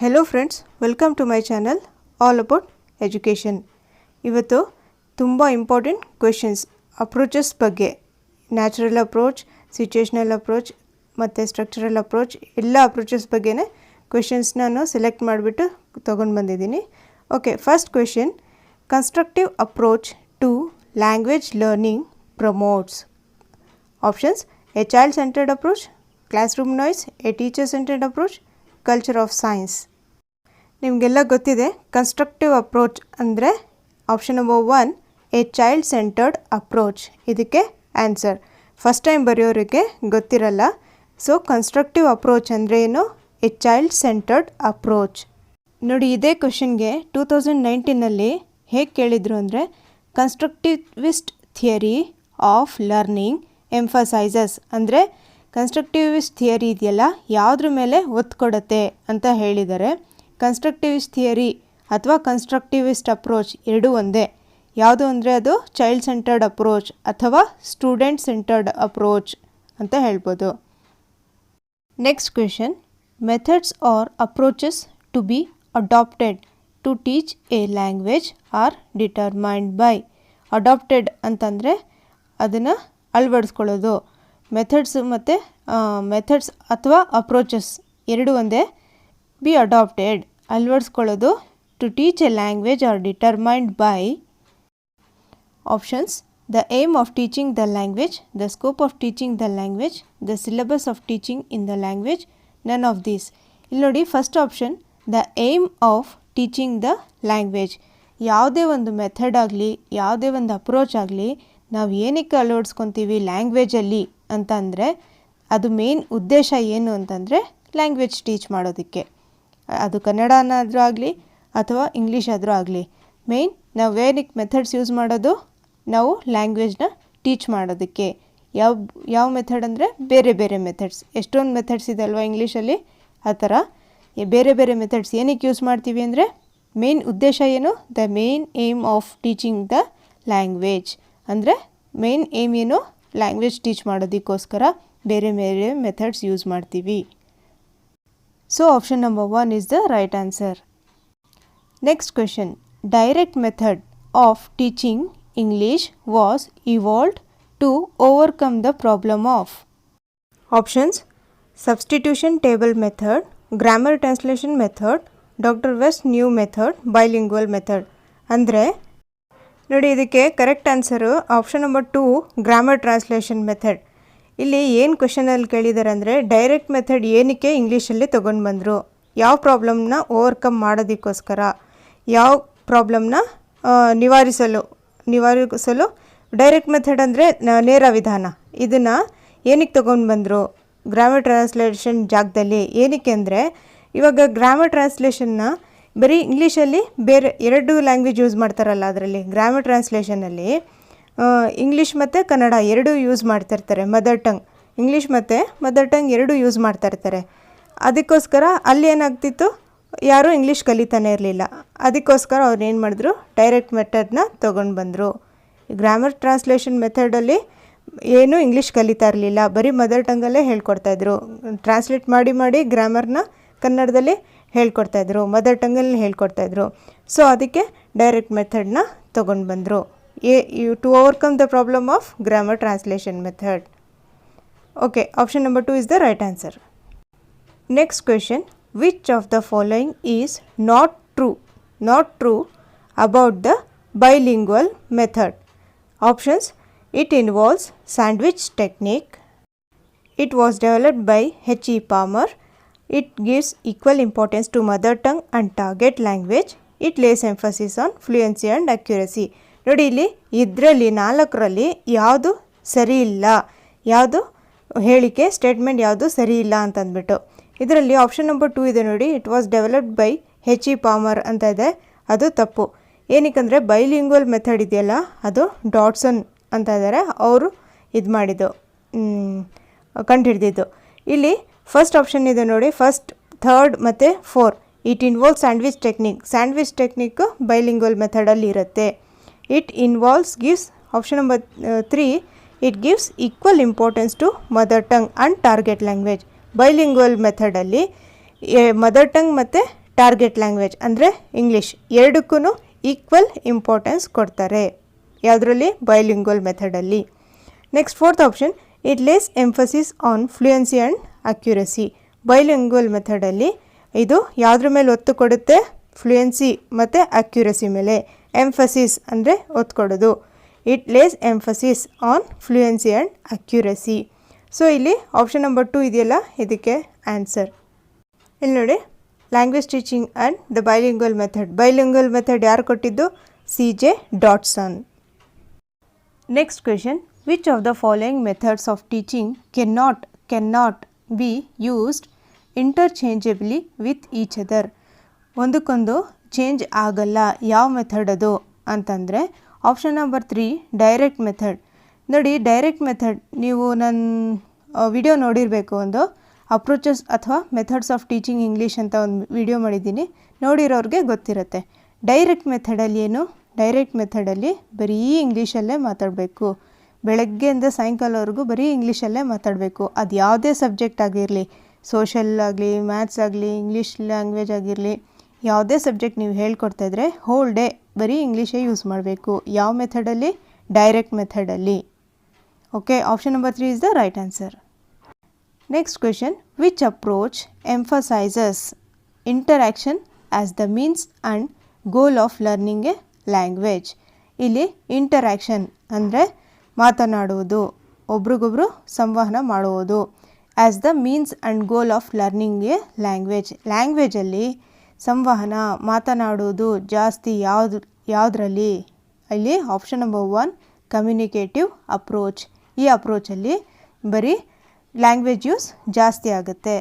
Hello friends, welcome to my channel all about education. ಇವತ್ತು ತುಂಬ important questions approaches ಬಗ್ಗೆ, natural approach, situational approach ಮತ್ತು structural approach ಎಲ್ಲ approaches ಬಗ್ಗೆನೇ questions ನಾನು ಸೆಲೆಕ್ಟ್ ಮಾಡಿಬಿಟ್ಟು ತೊಗೊಂಡು ಬಂದಿದ್ದೀನಿ. Okay, first question: constructive approach to language learning promotes. Options: a child centred approach, class room noise, a teacher centred approach, culture of science. ನಿಮಗೆಲ್ಲ ಗೊತ್ತಿದೆ constructive approach ಅಂದರೆ option number 1 a child centred approach. ಇದಕ್ಕೆ answer. First time ಬರೆಯೋರಿಗೆ ಗೊತ್ತಿರಲ್ಲ. So constructive approach ಅಂದರೆ ಏನು? A child centred approach. ನೋಡಿ, ಇದೇ ಕ್ವೆಶನ್ಗೆ 2019ನಲ್ಲಿ ಹೇಗೆ ಕೇಳಿದರು ಅಂದರೆ, constructivist theory of learning emphasises ಅಂದರೆ ಕನ್ಸ್ಟ್ರಕ್ಟಿವಿಸ್ಟ್ ಥಿಯರಿ ಇದೆಯಲ್ಲ, ಯಾವುದ್ರ ಮೇಲೆ ಒತ್ತು ಕೊಡುತ್ತೆ ಅಂತ ಹೇಳಿದ್ದಾರೆ. ಕನ್ಸ್ಟ್ರಕ್ಟಿವಿಸ್ಟ್ ಥಿಯರಿ ಅಥವಾ ಕನ್ಸ್ಟ್ರಕ್ಟಿವಿಸ್ಟ್ ಅಪ್ರೋಚ್ ಎರಡೂ ಒಂದೇ. ಯಾವುದು ಅಂದರೆ ಅದು ಚೈಲ್ಡ್ ಸೆಂಟರ್ಡ್ ಅಪ್ರೋಚ್ ಅಥವಾ ಸ್ಟೂಡೆಂಟ್ ಸೆಂಟರ್ಡ್ ಅಪ್ರೋಚ್ ಅಂತ ಹೇಳ್ಬೋದು. Next question: methods or approaches to be adapted to teach a language are determined by. Adapted ಅಂತಂದರೆ ಅದನ್ನು ಅಳವಡಿಸ್ಕೊಳ್ಳೋದು. ಮೆಥಡ್ಸ್ ಮತ್ತು ಮೆಥಡ್ಸ್ ಅಥವಾ ಅಪ್ರೋಚಸ್ ಎರಡೂ ಒಂದೇ. ಬಿ ಅಡಾಪ್ಟೆಡ್ ಅಳವಡಿಸ್ಕೊಳ್ಳೋದು, to teach a language are determined by. Options: the aim of teaching the language, the scope of teaching the language, the syllabus of teaching in the language, none of these. ಇಲ್ಲಿ ನೋಡಿ, first option the aim of teaching the language. ಯಾವುದೇ ಒಂದು method ಆಗಲಿ, ಯಾವುದೇ ಒಂದು approach ಆಗಲಿ, ನಾವು ಏನಕ್ಕೆ ಅಳವಡಿಸ್ಕೊತೀವಿ ಲ್ಯಾಂಗ್ವೇಜಲ್ಲಿ ಅಂತ ಅಂದರೆ, ಅದು ಮೇನ್ ಉದ್ದೇಶ ಏನು ಅಂತಂದರೆ ಲ್ಯಾಂಗ್ವೇಜ್ ಟೀಚ್ ಮಾಡೋದಕ್ಕೆ. ಅದು ಕನ್ನಡನಾದರೂ ಆಗಲಿ ಅಥವಾ ಇಂಗ್ಲೀಷ್ ಆದರೂ ಆಗಲಿ, ಮೇಯ್ನ್ ನಾವು ಏನಕ್ಕೆ ಮೆಥಡ್ಸ್ ಯೂಸ್ ಮಾಡೋದು, ನಾವು ಲ್ಯಾಂಗ್ವೇಜ್ನ ಟೀಚ್ ಮಾಡೋದಕ್ಕೆ. ಯಾವ ಮೆಥಡ್ ಅಂದರೆ ಬೇರೆ ಬೇರೆ ಮೆಥಡ್ಸ್, ಎಷ್ಟೊಂದು ಮೆಥಡ್ಸ್ ಇದೆ ಅಲ್ವಾ ಇಂಗ್ಲೀಷಲ್ಲಿ, ಆ ಥರ ಬೇರೆ ಬೇರೆ ಮೆಥಡ್ಸ್ ಏನಕ್ಕೆ ಯೂಸ್ ಮಾಡ್ತೀವಿ ಅಂದರೆ, ಮೇನ್ ಉದ್ದೇಶ ಏನು? The main aim of teaching the language ಅಂದರೆ ಮೇನ್ ಏಮ್ ಏನು? ಲ್ಯಾಂಗ್ವೇಜ್ ಟೀಚ್ ಮಾಡೋದಕ್ಕೋಸ್ಕರ ಬೇರೆ ಬೇರೆ ಮೆಥಡ್ಸ್ ಯೂಸ್ ಮಾಡ್ತೀವಿ. So option number 1 is the right answer. Next question: direct method of teaching English was evolved to overcome the problem of. Options: substitution table method, grammar translation method, Dr. West's new method, bilingual method. ಅಂದರೆ ನೋಡಿ, ಇದಕ್ಕೆ correct answer option number 2 grammar translation method. ಇಲ್ಲಿ ಏನು ಕ್ವೆಶನಲ್ಲಿ ಕೇಳಿದ್ದಾರೆ ಅಂದರೆ, direct method ಏನಕ್ಕೆ ಇಂಗ್ಲೀಷಲ್ಲಿ ತೊಗೊಂಡು ಬಂದರು, ಯಾವ ಪ್ರಾಬ್ಲಮ್ನ ಓವರ್ಕಮ್ ಮಾಡೋದಕ್ಕೋಸ್ಕರ, ಯಾವ ಪ್ರಾಬ್ಲಮ್ನ ನಿವಾರಿಸಲು ಡೈರೆಕ್ಟ್ ಮೆಥಡ್ ಅಂದರೆ ನೇರ ವಿಧಾನ, ಇದನ್ನು ಏನಕ್ಕೆ ತೊಗೊಂಡು ಬಂದರು ಗ್ರಾಮರ್ ಟ್ರಾನ್ಸ್ಲೇಷನ್ ಜಾಗದಲ್ಲಿ. ಏನಕ್ಕೆ ಅಂದರೆ, ಇವಾಗ ಗ್ರಾಮರ್ ಟ್ರಾನ್ಸ್ಲೇಷನ್ನ ಬರೀ ಇಂಗ್ಲೀಷಲ್ಲಿ ಬೇರೆ 2 ಲ್ಯಾಂಗ್ವೇಜ್ ಯೂಸ್ ಮಾಡ್ತಾರಲ್ಲ, ಅದರಲ್ಲಿ ಗ್ರಾಮರ್ ಟ್ರಾನ್ಸ್ಲೇಷನಲ್ಲಿ ಇಂಗ್ಲೀಷ್ ಮತ್ತು ಕನ್ನಡ ಎರಡೂ ಯೂಸ್ ಮಾಡ್ತಿರ್ತಾರೆ. ಮದರ್ ಟಂಗ್, ಇಂಗ್ಲೀಷ್ ಮತ್ತು ಮದರ್ ಟಂಗ್ ಎರಡೂ ಯೂಸ್ ಮಾಡ್ತಾಯಿರ್ತಾರೆ. ಅದಕ್ಕೋಸ್ಕರ ಅಲ್ಲಿ ಏನಾಗ್ತಿತ್ತು, ಯಾರೂ ಇಂಗ್ಲೀಷ್ ಕಲಿತಾನೆ ಇರಲಿಲ್ಲ. ಅದಕ್ಕೋಸ್ಕರ ಅವ್ರು ಏನು ಮಾಡಿದ್ರು, ಡೈರೆಕ್ಟ್ ಮೆಥಡ್ನ ತೊಗೊಂಡು ಬಂದರು. ಗ್ರಾಮರ್ ಟ್ರಾನ್ಸ್ಲೇಷನ್ ಮೆಥಡಲ್ಲಿ ಏನೂ ಇಂಗ್ಲೀಷ್ ಕಲಿತಾ ಇರಲಿಲ್ಲ, ಬರೀ ಮದರ್ ಟಂಗಲ್ಲೇ ಹೇಳ್ಕೊಡ್ತಾಯಿದ್ರು. ಟ್ರಾನ್ಸ್ಲೇಟ್ ಮಾಡಿ ಮಾಡಿ ಗ್ರಾಮರ್ನ ಕನ್ನಡದಲ್ಲಿ ಹೇಳ್ಕೊಡ್ತಾಯಿದ್ರು, ಮದರ್ ಟಂಗಲ್ಲಿ ಹೇಳ್ಕೊಡ್ತಾಯಿದ್ರು. ಸೊ ಅದಕ್ಕೆ ಡೈರೆಕ್ಟ್ ಮೆಥಡ್ನ ತೊಗೊಂಡು ಬಂದರು, to overcome the problem of grammar translation method. Okay, option number 2 is the right answer. Next question: which of the following is not true about the bilingual method? Options: it involves sandwich technique, it was developed by H.E. Palmer, it gives equal importance to mother tongue and target language, it lays emphasis on fluency and accuracy. ನೋಡಿ, ಇಲ್ಲಿ ಇದರಲ್ಲಿ 4ರಲ್ಲಿ ಯಾವುದು ಸರಿ ಇಲ್ಲ, ಯಾವುದು ಹೇಳಿಕೆ statement ಯಾವುದು ಸರಿ ಇಲ್ಲ ಅಂತಂದ್ಬಿಟ್ಟು. ಇದರಲ್ಲಿ ಆಪ್ಷನ್ ನಂಬರ್ 2 ಇದೆ ನೋಡಿ, it was developed by H.E. Palmer ಅಂತ ಇದೆ, ಅದು ತಪ್ಪು. ಏನಕ್ಕಂದರೆ ಬೈಲಿಂಗ್ವಲ್ ಮೆಥಡ್ ಇದೆಯಲ್ಲ, ಅದು ಡಾಟ್ಸನ್ ಅಂತ ಇದ್ದಾರೆ, ಅವರು ಇದು ಮಾಡಿದ್ದು, ಕಂಡುಹಿಡಿದಿದ್ದು. ಇಲ್ಲಿ ಫಸ್ಟ್ ಆಪ್ಷನ್ ಇದೆ ನೋಡಿ, ಫಸ್ಟ್, ಥರ್ಡ್ ಮತ್ತು 4, it involve sandwich technique. Sandwich technique bilingual ಮೆಥಡಲ್ಲಿ ಇರುತ್ತೆ. It involves gives, option number 3, it gives equal importance to mother tongue and target language. Bilingual ಮೆಥಡಲ್ಲಿ ಮದರ್ ಟಂಗ್ ಮತ್ತು ಟಾರ್ಗೆಟ್ ಲ್ಯಾಂಗ್ವೇಜ್ ಅಂದರೆ English, ಎರಡಕ್ಕೂ equal importance ಕೊಡ್ತಾರೆ. ಯಾವುದರಲ್ಲಿ? Bilingual ಮೆಥಡಲ್ಲಿ. Next fourth option, it lays emphasis on fluency and accuracy. Bilingual ಮೆಥಡಲ್ಲಿ ಇದು ಯಾವುದ್ರ ಮೇಲೆ ಒತ್ತು ಕೊಡುತ್ತೆ? ಫ್ಲೂಯೆನ್ಸಿ ಮತ್ತು ಅಕ್ಯುರಸಿ ಮೇಲೆ. ಎಂಫಸಿಸ್ ಅಂದರೆ ಒತ್ತು ಕೊಡೋದು. It lays emphasis on fluency and accuracy. So ಇಲ್ಲಿ ಆಪ್ಷನ್ ನಂಬರ್ 2 ಇದೆಯಲ್ಲ, ಇದಕ್ಕೆ ಆನ್ಸರ್. ಇಲ್ಲಿ ನೋಡಿ, language teaching and the bilingual method. Bilingual method ಯಾರು ಕೊಟ್ಟಿದ್ದು? CJ Dodson. Next question, which of the following methods of teaching cannot be used interchangeably with each other? ಒಂದಕ್ಕೊಂದು change ಆಗಲ್ಲ. ಯಾವ ಮೆಥಡ್ ಅದು ಅಂತಂದರೆ ಆಪ್ಷನ್ ನಂಬರ್ 3 ಡೈರೆಕ್ಟ್ ಮೆಥಡ್. ನೋಡಿ, direct method ನೀವು ನನ್ನ ವಿಡಿಯೋ ನೋಡಿರಬೇಕು. ಒಂದು ಅಪ್ರೋಚಸ್ ಅಥವಾ ಮೆಥಡ್ಸ್ ಆಫ್ ಟೀಚಿಂಗ್ ಇಂಗ್ಲೀಷ್ ಅಂತ ಒಂದು ವಿಡಿಯೋ ಮಾಡಿದ್ದೀನಿ, ನೋಡಿರೋರಿಗೆ ಗೊತ್ತಿರುತ್ತೆ. ಡೈರೆಕ್ಟ್ ಮೆಥಡಲ್ಲಿ ಏನು? ಡೈರೆಕ್ಟ್ ಮೆಥಡಲ್ಲಿ ಬರೀ ಇಂಗ್ಲೀಷಲ್ಲೇ ಮಾತಾಡಬೇಕು. ಬೆಳಗ್ಗೆಯಿಂದ ಸಾಯಂಕಾಲವರೆಗೂ ಬರೀ ಇಂಗ್ಲೀಷಲ್ಲೇ ಮಾತಾಡಬೇಕು. ಅದು ಯಾವುದೇ ಸಬ್ಜೆಕ್ಟ್ ಆಗಿರಲಿ, ಸೋಷಲ್ ಆಗಲಿ, ಮ್ಯಾಥ್ಸ್ ಆಗಲಿ, ಇಂಗ್ಲೀಷ್ ಲ್ಯಾಂಗ್ವೇಜ್ ಆಗಿರಲಿ, ಯಾವುದೇ ಸಬ್ಜೆಕ್ಟ್ ನೀವು ಹೇಳ್ಕೊಡ್ತಾಯಿದ್ರೆ ಹೋಲ್ ಡೇ ಬರೀ ಇಂಗ್ಲೀಷೇ ಯೂಸ್ ಮಾಡಬೇಕು. ಯಾವ ಮೆಥಡಲ್ಲಿ? ಡೈರೆಕ್ಟ್ ಮೆಥಡಲ್ಲಿ. Okay, option number 3 is the right answer. Next question, which approach emphasises interaction as the means and goal of learning a language? ಇಲ್ಲಿ ಇಂಟರಾಕ್ಷನ್ ಅಂದರೆ ಮಾತನಾಡುವುದು, ಒಬ್ರಿಗೊಬ್ರು ಸಂವಹನ ಮಾಡುವುದು. As the means and goal of learning a language. ಲ್ಯಾಂಗ್ವೇಜಲ್ಲಿ ಸಂವಹನ, ಮಾತನಾಡುವುದು ಜಾಸ್ತಿ ಯಾವುದರಲ್ಲಿ? ಇಲ್ಲಿ ಆಪ್ಷನ್ ನಂಬರ್ 1 ಕಮ್ಯುನಿಕೇಟಿವ್ ಅಪ್ರೋಚ್. ಈ ಅಪ್ರೋಚಲ್ಲಿ ಬರೀ ಲ್ಯಾಂಗ್ವೇಜ್ ಯೂಸ್ ಜಾಸ್ತಿ ಆಗುತ್ತೆ.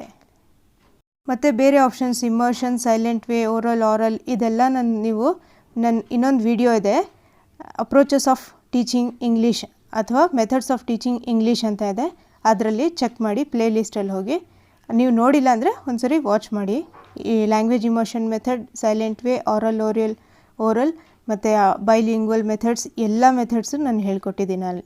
ಮತ್ತು ಬೇರೆ ಆಪ್ಷನ್ಸ್ ಇಮರ್ಷನ್, ಸೈಲೆಂಟ್ ವೇ, ಆರಲ್ ಇದೆಲ್ಲ ನನ್ನ ಇನ್ನೊಂದು ವಿಡಿಯೋ ಇದೆ, ಅಪ್ರೋಚಸ್ ಆಫ್ ಟೀಚಿಂಗ್ ಇಂಗ್ಲೀಷ್ ಅಥವಾ ಮೆಥಡ್ಸ್ ಆಫ್ ಟೀಚಿಂಗ್ ಇಂಗ್ಲೀಷ್ ಅಂತ ಇದೆ. ಅದರಲ್ಲಿ ಚೆಕ್ ಮಾಡಿ, ಪ್ಲೇ ಲಿಸ್ಟಲ್ಲಿ ಹೋಗಿ. ನೀವು ನೋಡಿಲ್ಲ ಅಂದರೆ ಒಂದ್ಸರಿ ವಾಚ್ ಮಾಡಿ. ಈ language immersion method, silent way, oral ಮತ್ತು ಬೈಲಿಂಗ್ವಲ್ ಮೆಥಡ್ಸ್ ಎಲ್ಲ ಮೆಥಡ್ಸು ನಾನು ಹೇಳ್ಕೊಟ್ಟಿದ್ದೀನಿ ಅಲ್ಲಿ.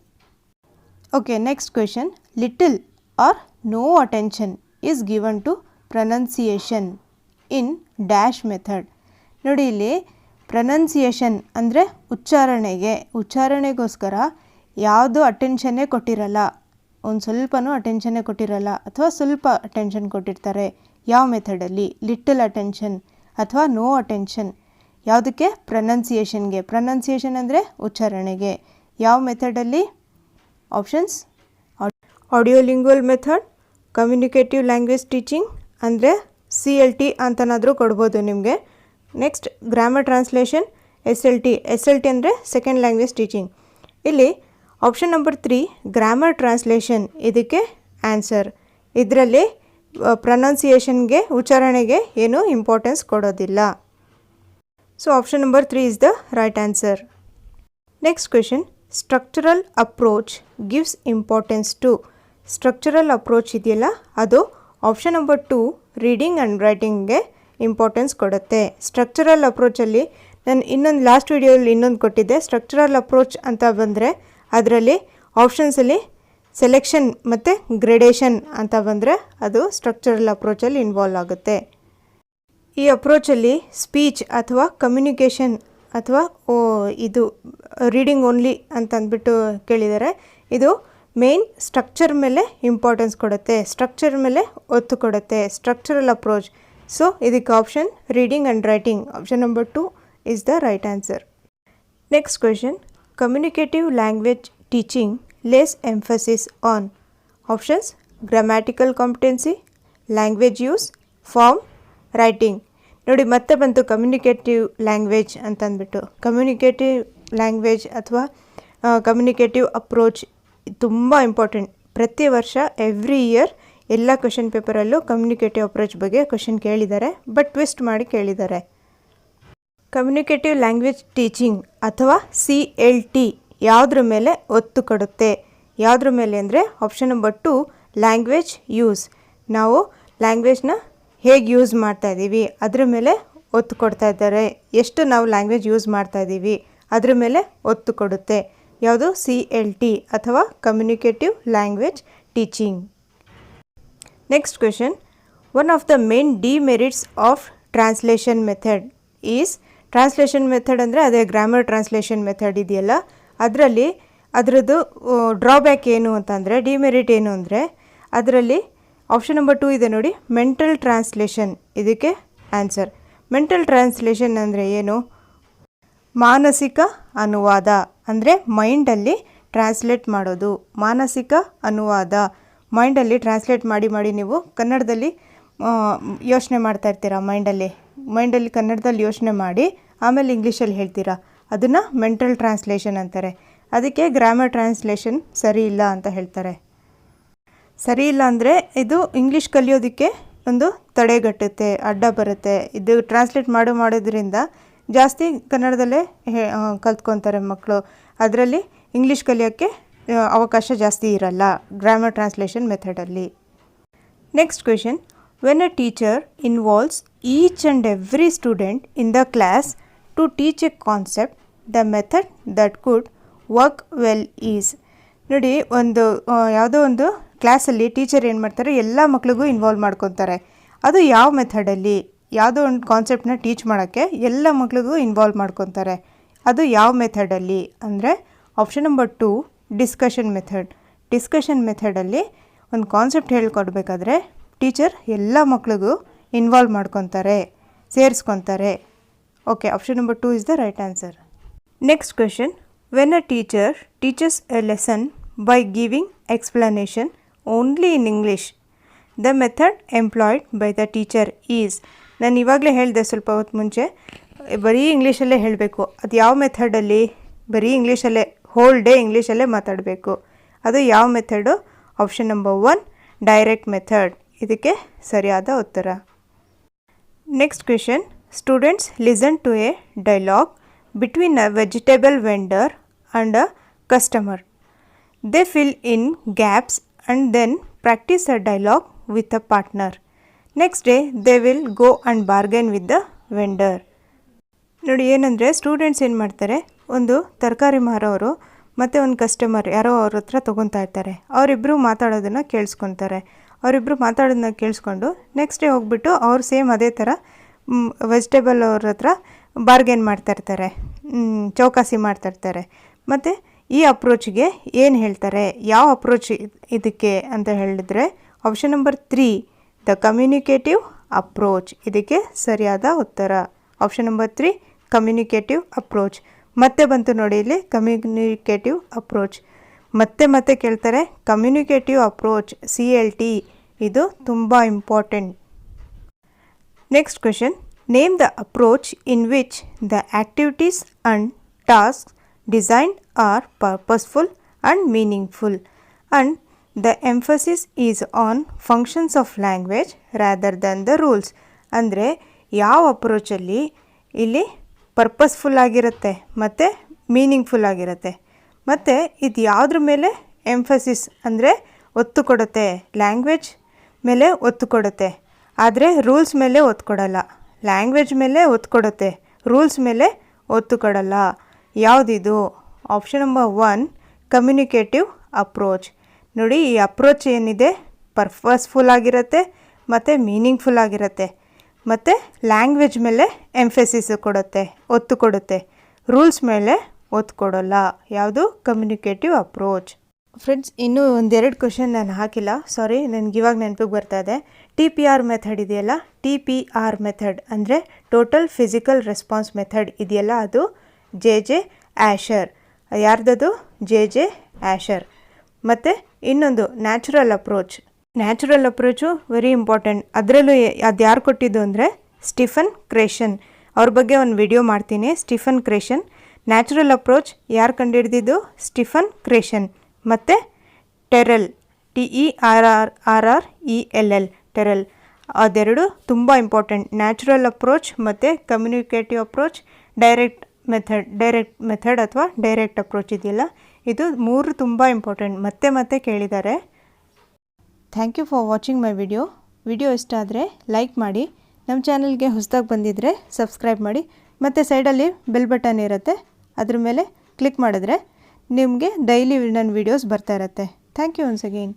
Okay, next question, little or no attention is given to pronunciation in dash method. ನೋಡಿ, ಇಲ್ಲಿ ಪ್ರೊನೌನ್ಸಿಯೇಷನ್ ಅಂದರೆ ಉಚ್ಚಾರಣೆಗೋಸ್ಕರ ಯಾವುದು ಅಟೆನ್ಷನ್ನೇ ಕೊಟ್ಟಿರಲ್ಲ, ಒಂದು ಸ್ವಲ್ಪನೂ ಅಟೆನ್ಷನ್ನೇ ಕೊಟ್ಟಿರಲ್ಲ ಅಥವಾ ಸ್ವಲ್ಪ ಅಟೆನ್ಷನ್ ಕೊಟ್ಟಿರ್ತಾರೆ. ಯಾವ ಮೆಥಡಲ್ಲಿ? ಲಿಟಲ್ ಅಟೆನ್ಷನ್ ಅಥವಾ ನೋ ಅಟೆನ್ಷನ್. ಯಾವುದಕ್ಕೆ? ಪ್ರೊನೌನ್ಸಿಯೇಷನ್ಗೆ. ಪ್ರೊನೌನ್ಸಿಯೇಷನ್ ಅಂದರೆ ಉಚ್ಚಾರಣೆಗೆ. ಯಾವ ಮೆಥಡಲ್ಲಿ? ಆಪ್ಷನ್ಸ್: audiolingual method, communicative language teaching ಅಂದರೆ CLT ಅಂತನಾದರೂ ಕೊಡ್ಬೋದು ನಿಮಗೆ. ನೆಕ್ಸ್ಟ್ ಗ್ರಾಮರ್ ಟ್ರಾನ್ಸ್ಲೇಷನ್, SLT ಅಂದರೆ ಸೆಕೆಂಡ್ ಲ್ಯಾಂಗ್ವೇಜ್ ಟೀಚಿಂಗ್. ಇಲ್ಲಿ ಆಪ್ಷನ್ ನಂಬರ್ 3 ಗ್ರಾಮರ್ ಟ್ರಾನ್ಸ್ಲೇಷನ್ ಇದಕ್ಕೆ ಆನ್ಸರ್. ಇದರಲ್ಲಿ ಪ್ರೊನೌನ್ಸಿಯೇಷನ್ಗೆ, ಉಚ್ಚಾರಣೆಗೆ ಏನೂ ಇಂಪಾರ್ಟೆನ್ಸ್ ಕೊಡೋದಿಲ್ಲ. So option number 3 is the right answer. Next question, structural approach gives importance to. Structural approach ಇದೆಯಲ್ಲ, ಅದು option number 2 reading and ರೈಟಿಂಗ್ಗೆ importance ಕೊಡುತ್ತೆ. ಸ್ಟ್ರಕ್ಚರಲ್ ಅಪ್ರೋಚಲ್ಲಿ ನಾನು ಇನ್ನೊಂದು ಲಾಸ್ಟ್ ವಿಡಿಯೋಲಿ ಇನ್ನೊಂದು ಕೊಟ್ಟಿದ್ದೆ. ಸ್ಟ್ರಕ್ಚರಲ್ ಅಪ್ರೋಚ್ ಅಂತ ಬಂದರೆ ಅದರಲ್ಲಿ ಆಪ್ಷನ್ಸಲ್ಲಿ ಸೆಲೆಕ್ಷನ್ ಮತ್ತು ಗ್ರೇಡೇಷನ್ ಅಂತ ಬಂದರೆ ಅದು ಸ್ಟ್ರಕ್ಚರಲ್ ಅಪ್ರೋಚಲ್ಲಿ ಇನ್ವಾಲ್ವ್ ಆಗುತ್ತೆ. ಈ ಅಪ್ರೋಚಲ್ಲಿ ಸ್ಪೀಚ್ ಅಥವಾ ಕಮ್ಯುನಿಕೇಷನ್ ಅಥವಾ ಇದು ರೀಡಿಂಗ್ ಓನ್ಲಿ ಅಂತ ಅಂದ್ಬಿಟ್ಟು ಕೇಳಿದ್ದಾರೆ. ಇದು ಮೇನ್ ಸ್ಟ್ರಕ್ಚರ್ ಮೇಲೆ ಇಂಪಾರ್ಟೆನ್ಸ್ ಕೊಡುತ್ತೆ, ಸ್ಟ್ರಕ್ಚರ್ ಮೇಲೆ ಒತ್ತು ಕೊಡುತ್ತೆ, ಸ್ಟ್ರಕ್ಚರಲ್ ಅಪ್ರೋಚ್. ಸೊ ಇದಕ್ಕೆ option reading and writing, option number 2 is the right answer. Next question, communicative language teaching lays emphasis on options: grammatical competency, language use, form, writing. ನೋಡಿ, ಮತ್ತೆ ಬಂತು communicative language ಅಂತಂದ್ಬಿಟ್ಟು. Communicative language ಅಥವಾ communicative approach ತುಂಬ important. ಪ್ರತಿ ವರ್ಷ every year ಎಲ್ಲ question ಪೇಪರಲ್ಲೂ communicative approach ಬಗ್ಗೆ ಕ್ವೆಶನ್ ಕೇಳಿದ್ದಾರೆ, ಬಟ್ ಟ್ವಿಸ್ಟ್ ಮಾಡಿ ಕೇಳಿದ್ದಾರೆ. ಕಮ್ಯುನಿಕೇಟಿವ್ ಲ್ಯಾಂಗ್ವೇಜ್ ಟೀಚಿಂಗ್ ಅಥವಾ CLT ಯಾವುದ್ರ ಮೇಲೆ ಒತ್ತು ಕೊಡುತ್ತೆ? ಯಾವುದ್ರ ಮೇಲೆ ಅಂದರೆ ಆಪ್ಷನ್ ನಂಬರ್ 2 ಲ್ಯಾಂಗ್ವೇಜ್ ಯೂಸ್. ನಾವು ಲ್ಯಾಂಗ್ವೇಜ್ನ ಹೇಗೆ ಯೂಸ್ ಮಾಡ್ತಾಯಿದ್ದೀವಿ ಅದ್ರ ಮೇಲೆ ಒತ್ತು ಕೊಡ್ತಾ ಇದ್ದಾರೆ. ಎಷ್ಟು ನಾವು ಲ್ಯಾಂಗ್ವೇಜ್ ಯೂಸ್ ಮಾಡ್ತಾಯಿದ್ದೀವಿ ಅದ್ರ ಮೇಲೆ ಒತ್ತು ಕೊಡುತ್ತೆ. ಯಾವುದು? CLT ಅಥವಾ communicative language teaching. Next question, one of the main demerits of translation method is translation method ಅಂದರೆ ಅದೇ ಗ್ರಾಮರ್ ಟ್ರಾನ್ಸ್ಲೇಷನ್ ಮೆಥಡ್ ಇದೆಯಲ್ಲ ಅದರಲ್ಲಿ ಅದರದ್ದು ಡ್ರಾಬ್ಯಾಕ್ ಏನು ಅಂತಂದರೆ ಡಿಮೆರಿಟ್ ಏನು ಅಂದರೆ ಅದರಲ್ಲಿ ಆಪ್ಷನ್ ನಂಬರ್ 2 ಇದೆ ನೋಡಿ, ಮೆಂಟಲ್ ಟ್ರಾನ್ಸ್ಲೇಷನ್. ಇದಕ್ಕೆ ಆನ್ಸರ್. ಮೆಂಟಲ್ ಟ್ರಾನ್ಸ್ಲೇಷನ್ ಅಂದರೆ ಏನು? ಮಾನಸಿಕ ಅನುವಾದ ಅಂದರೆ ಮೈಂಡಲ್ಲಿ ಟ್ರಾನ್ಸ್ಲೇಟ್ ಮಾಡೋದು. ಮಾನಸಿಕ ಅನುವಾದ ಮೈಂಡಲ್ಲಿ ಟ್ರಾನ್ಸ್ಲೇಟ್ ಮಾಡಿ ನೀವು ಕನ್ನಡದಲ್ಲಿ ಯೋಚನೆ ಮಾಡ್ತಾ ಇರ್ತೀರಾ. ಮೈಂಡಲ್ಲಿ ಕನ್ನಡದಲ್ಲಿ ಯೋಚನೆ ಮಾಡಿ ಆಮೇಲೆ ಇಂಗ್ಲೀಷಲ್ಲಿ ಹೇಳ್ತೀರಾ. ಅದನ್ನು ಮೆಂಟಲ್ ಟ್ರಾನ್ಸ್ಲೇಷನ್ ಅಂತಾರೆ. ಅದಕ್ಕೆ ಗ್ರಾಮರ್ ಟ್ರಾನ್ಸ್ಲೇಷನ್ ಸರಿ ಇಲ್ಲ ಅಂತ ಹೇಳ್ತಾರೆ. ಸರಿ ಇಲ್ಲ ಅಂದರೆ ಇದು ಇಂಗ್ಲೀಷ್ ಕಲಿಯೋದಕ್ಕೆ ಒಂದು ತಡೆಗಟ್ಟುತ್ತೆ, ಅಡ್ಡ ಬರುತ್ತೆ. ಇದು ಟ್ರಾನ್ಸ್ಲೇಟ್ ಮಾಡೋದ್ರಿಂದ ಜಾಸ್ತಿ ಕನ್ನಡದಲ್ಲೇ ಕಲ್ತ್ಕೊತಾರೆ ಮಕ್ಕಳು. ಅದರಲ್ಲಿ ಇಂಗ್ಲೀಷ್ ಕಲಿಯೋಕ್ಕೆ ಅವಕಾಶ ಜಾಸ್ತಿ ಇರಲ್ಲ ಗ್ರಾಮರ್ ಟ್ರಾನ್ಸ್ಲೇಷನ್ ಮೆಥಡಲ್ಲಿ. Next question, when a teacher involves each and every student in the class to teach a concept, the method that could work well is. ನೋಡಿ, ಯಾವುದೋ ಒಂದು ಕ್ಲಾಸಲ್ಲಿ ಟೀಚರ್ ಏನು ಮಾಡ್ತಾರೆ, ಎಲ್ಲ ಮಕ್ಳಿಗೂ ಇನ್ವಾಲ್ವ್ ಮಾಡ್ಕೊತಾರೆ. ಅದು ಯಾವ ಮೆಥಡಲ್ಲಿ? ಯಾವುದೋ ಒಂದು ಕಾನ್ಸೆಪ್ಟನ್ನ ಟೀಚ್ ಮಾಡೋಕ್ಕೆ ಎಲ್ಲ ಮಕ್ಳಿಗೂ ಇನ್ವಾಲ್ವ್ ಮಾಡ್ಕೊತಾರೆ. ಅದು ಯಾವ ಮೆಥಡಲ್ಲಿ ಅಂದರೆ option number 2 discussion method. Discussion ಮೆಥಡಲ್ಲಿ ಒಂದು ಕಾನ್ಸೆಪ್ಟ್ ಹೇಳ್ಕೊಡ್ಬೇಕಾದ್ರೆ ಟೀಚರ್ ಎಲ್ಲ ಮಕ್ಳಿಗೂ ಇನ್ವಾಲ್ವ್ ಮಾಡ್ಕೊತಾರೆ, ಸೇರಿಸ್ಕೊತಾರೆ. Okay, option number 2 is the right answer. Next question, when a teacher teaches a lesson by giving explanation only in English, the method employed by the teacher is. ನಾನು ಇವಾಗಲೇ ಹೇಳಿದೆ ಸ್ವಲ್ಪ ಹೊತ್ತು ಮುಂಚೆ, ಬರೀ ಇಂಗ್ಲೀಷಲ್ಲೇ ಹೇಳಬೇಕು. ಅದು ಯಾವ ಮೆಥಡಲ್ಲಿ? ಬರೀ ಇಂಗ್ಲೀಷಲ್ಲೇ, ಹೋಲ್ ಡೇ ಇಂಗ್ಲೀಷಲ್ಲೇ ಮಾತಾಡಬೇಕು. ಅದು ಯಾವ method? Option number 1 direct method. ಇದಕ್ಕೆ ಸರಿಯಾದ ಉತ್ತರ. Next question, students listen to a dialogue between a vegetable vendor and a customer. They fill in gaps and then practise a dialogue with a partner. Next day they will go and bargain with the vendor. ನೋಡಿ, ಏನಂದರೆ students ಏನು ಮಾಡ್ತಾರೆ, ಒಂದು ತರಕಾರಿ ಮಾರೋರು ಮತ್ತು ಒಂದು customer ಯಾರೋ ಅವ್ರ ಹತ್ರ ತೊಗೊತಾ ಇರ್ತಾರೆ. ಅವರಿಬ್ಬರು ಮಾತಾಡೋದನ್ನು ಕೇಳಿಸ್ಕೊತಾರೆ. ಅವರಿಬ್ಬರು ಮಾತಾಡೋದನ್ನ ಕೇಳಿಸ್ಕೊಂಡು ನೆಕ್ಸ್ಟ್ ಡೇ ಹೋಗ್ಬಿಟ್ಟು ಅವ್ರು ಸೇಮ್ ಅದೇ ಥರ ವೆಜಿಟೇಬಲ್ ಅವ್ರ ಹತ್ರ ಬಾರ್ಗೇನ್ ಮಾಡ್ತಾಯಿರ್ತಾರೆ, ಚೌಕಾಸಿ ಮಾಡ್ತಾಯಿರ್ತಾರೆ. ಮತ್ತು ಈ ಅಪ್ರೋಚ್ಗೆ ಏನು ಹೇಳ್ತಾರೆ, ಯಾವ ಅಪ್ರೋಚ್ ಇದಕ್ಕೆ ಅಂತ ಹೇಳಿದರೆ option number 3 the communicative approach. ಇದಕ್ಕೆ ಸರಿಯಾದ ಉತ್ತರ. Option number 3 communicative approach. ಮತ್ತೆ ಬಂತು ನೋಡಿ ಇಲ್ಲಿ ಕಮ್ಯುನಿಕೇಟಿವ್ ಅಪ್ರೋಚ್. ಮತ್ತೆ ಕೇಳ್ತಾರೆ ಕಮ್ಯುನಿಕೇಟಿವ್ ಅಪ್ರೋಚ್, CLT. ಇದು ತುಂಬ important. Next question, name the approach in which the activities and task designed are purposeful and meaningful and the emphasis is on functions of language rather than the rules. ಅಂದರೆ ಯಾವ ಅಪ್ರೋಚಲ್ಲಿ ಇಲ್ಲಿ purposeful ಆಗಿರುತ್ತೆ ಮತ್ತು meaningful ಆಗಿರುತ್ತೆ. ಮತ್ತು ಇದು ಯಾವುದ್ರ ಮೇಲೆ ಎಂಫಸಿಸ್ ಅಂದರೆ ಒತ್ತು ಕೊಡುತ್ತೆ, ಲ್ಯಾಂಗ್ವೇಜ್ ಮೇಲೆ ಒತ್ತು ಕೊಡುತ್ತೆ, ಆದರೆ ರೂಲ್ಸ್ ಮೇಲೆ ಒತ್ತು ಕೊಡಲ್ಲ. ಲ್ಯಾಂಗ್ವೇಜ್ ಮೇಲೆ ಒತ್ತು ಕೊಡುತ್ತೆ, ರೂಲ್ಸ್ ಮೇಲೆ ಒತ್ತು ಕೊಡಲ್ಲ. ಯಾವುದಿದು? Option number 1 communicative approach. ನೋಡಿ, ಈ ಅಪ್ರೋಚ್ ಏನಿದೆ ಪರ್ಪಸ್ಫುಲ್ ಆಗಿರುತ್ತೆ ಮತ್ತು ಮೀನಿಂಗ್ಫುಲ್ ಆಗಿರುತ್ತೆ. ಮತ್ತು ಲ್ಯಾಂಗ್ವೇಜ್ ಮೇಲೆ ಎಂಫೆಸಿಸ್ ಕೊಡುತ್ತೆ, ಒತ್ತು ಕೊಡುತ್ತೆ, ರೂಲ್ಸ್ ಮೇಲೆ ಒತ್ತು ಕೊಡೋಲ್ಲ. ಯಾವುದು? Communicative approach. ಫ್ರೆಂಡ್ಸ್, ಇನ್ನೂ ಒಂದೆರಡು ಕ್ವೆಶನ್ ನಾನು ಹಾಕಿಲ್ಲ, ಸಾರಿ, ನನಗೆ ಇವಾಗ ನೆನಪಿಗೆ ಬರ್ತಾ ಇದೆ. TPR ಮೆಥಡ್ ಇದೆಯಲ್ಲ, TPR ಮೆಥಡ್ ಅಂದರೆ ಟೋಟಲ್ ಫಿಸಿಕಲ್ ರೆಸ್ಪಾನ್ಸ್ ಮೆಥಡ್ ಇದೆಯಲ್ಲ, ಅದು JJ ಆ್ಯಶರ್. ಯಾರ್ದದು? JJ ಆ್ಯಶರ್. ಮತ್ತು ಇನ್ನೊಂದು natural approach. Natural approach very important. ಅದರಲ್ಲೂ ಅದು ಯಾರು ಕೊಟ್ಟಿದ್ದು ಅಂದರೆ ಸ್ಟಿಫನ್ ಕ್ರೇಷನ್. ಅವ್ರ ಬಗ್ಗೆ ಒಂದು ವಿಡಿಯೋ ಮಾಡ್ತೀನಿ, ಸ್ಟಿಫನ್ ಕ್ರೇಷನ್. ನ್ಯಾಚುರಲ್ ಅಪ್ರೋಚ್ ಯಾರು ಕಂಡುಹಿಡಿದಿದ್ದು? ಸ್ಟಿಫನ್ ಕ್ರೇಷನ್. ಮತ್ತು ಟೆರೆಲ್, TERRELL, ಟೆರೆಲ್. ಅದೆರಡು ತುಂಬ ಇಂಪಾರ್ಟೆಂಟ್. ನ್ಯಾಚುರಲ್ ಅಪ್ರೋಚ್ ಮತ್ತು ಕಮ್ಯುನಿಕೇಟಿವ್ ಅಪ್ರೋಚ್, ಡೈರೆಕ್ಟ್ ಮೆಥಡ್ ಅಥವಾ ಡೈರೆಕ್ಟ್ ಅಪ್ರೋಚ್ ಇದೆಯಲ್ಲ, ಇದು 3 ತುಂಬ ಇಂಪಾರ್ಟೆಂಟ್. ಮತ್ತೆ ಕೇಳಿದ್ದಾರೆ. Thank you for watching my video ಇಷ್ಟ ಆದರೆ ಲೈಕ್ ಮಾಡಿ, ನಮ್ಮ ಚಾನಲ್ಗೆ ಹೊಸದಾಗಿ ಬಂದಿದ್ದರೆ ಸಬ್ಸ್ಕ್ರೈಬ್ ಮಾಡಿ, ಮತ್ತು ಸೈಡಲ್ಲಿ ಬೆಲ್ ಬಟನ್ ಇರುತ್ತೆ, ಅದ್ರ ಮೇಲೆ ಕ್ಲಿಕ್ ಮಾಡಿದ್ರೆ ನಿಮಗೆ ಡೈಲಿ ನನ್ನ ವೀಡಿಯೋಸ್ ಬರ್ತಾ ಇರುತ್ತೆ. Thank you once again.